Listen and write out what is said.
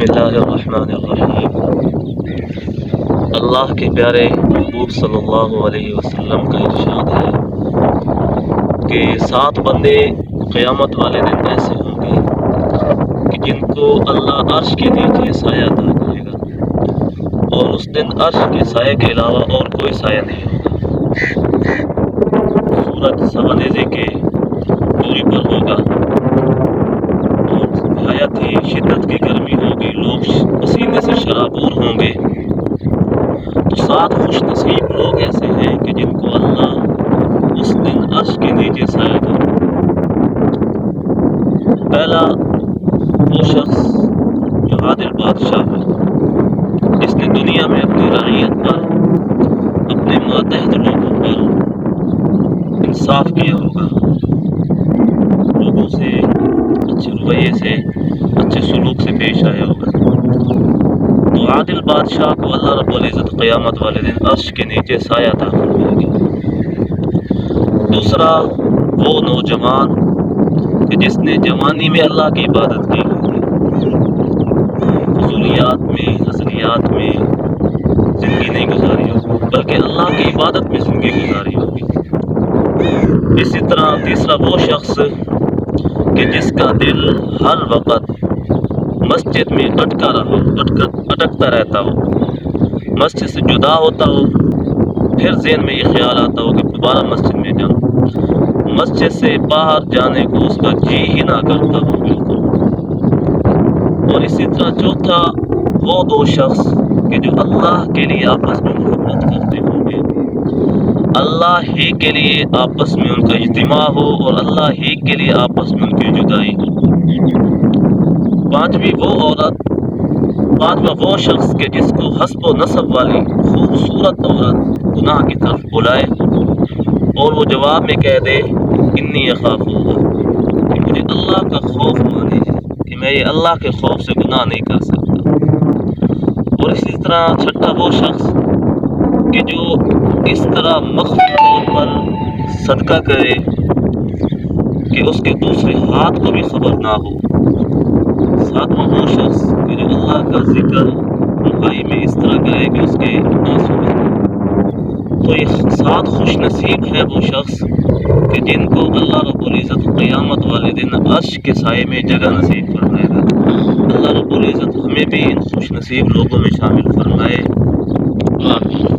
بسم اللہ الرحمن الرحیم۔ اللہ کے پیارے محبوب صلی اللہ علیہ وسلم کا ارشاد ہے کہ 7 بندے قیامت والے دن ایسے ہوں گے کہ جن کو اللہ عرش کے نیچے سایہ عطا کرے گا، اور اس دن عرش کے سائے کے علاوہ اور کوئی سایہ نہیں ہوگا۔ سورج سوانیزے کے دوری پر ہوگا اور نہایت ہی شدت کی گرمی ہوگی، لوگ پسینے سے شرابور ہوں گے۔ تو 7 خوش نصیب لوگ ایسے ہیں کہ جن کو اللہ اس دن عرش کے نیچے سایہ دے۔ پہلا وہ شخص جو عادل بادشاہ ہے، جس نے دنیا میں اپنی رعیت پر، اپنے ماتحت لوگوں پر انصاف کیا ہوگا، لوگوں سے اچھے رویے سے، اچھے سلوک سے پیش آیا ہوگا۔ تو عادل بادشاہ کو اللہ رب العزت قیامت والے دن عرش کے نیچے سایہ عطا فرمائے گی۔ دوسرا وہ نوجوان کہ جس نے جوانی میں اللہ کی عبادت کی ہوگی، فضولیات میں، نظریات میں زندگی نہیں گزاری ہوگی، بلکہ اللہ کی عبادت میں زندگی گزاری ہوگی۔ اسی طرح تیسرا وہ شخص کہ جس کا دل ہر وقت مسجد میں اٹکتا رہتا ہو، مسجد سے جدا ہوتا ہو، پھر ذہن میں یہ خیال آتا ہو کہ دوبارہ مسجد میں جاؤں، مسجد سے باہر جانے کو اس کا جی ہی نہ کرتا ہو بالکل۔ اور اسی طرح چوتھا وہ 2 شخص کہ جو اللہ کے لیے آپس میں محبت کرتے ہوں گے، اللہ ہی کے لیے آپس میں ان کا اجتماع ہو اور اللہ ہی کے لیے آپس میں ان کی جدائی ہو۔ پانچواں وہ شخص کہ جس کو حسب و نسب والی خوبصورت عورت گناہ کی طرف بلائے اور وہ جواب میں کہہ دے انی اخاف اللہ، کہ مجھے اللہ کا خوف مانے کہ میں یہ اللہ کے خوف سے گناہ نہیں کر سکتا۔ اور اسی طرح چھٹا وہ شخص کہ جو اس طرح مخفی طور پر صدقہ کرے کہ اس کے دوسرے ہاتھ کو بھی خبر نہ ہو۔ ساتواں وہ شخص کہ جو اللہ کا ذکر تنہائی میں اس طرح کرے کہ اس کے نہ سنے۔ تو یہ 7 خوش نصیب ہے وہ شخص کہ جن کو اللہ رب العزت قیامت والے دن عرش کے سائے میں جگہ نصیب فرمائے گا۔ اللہ رب العزت ہمیں بھی ان خوش نصیب لوگوں میں شامل فرمائے۔ آمین۔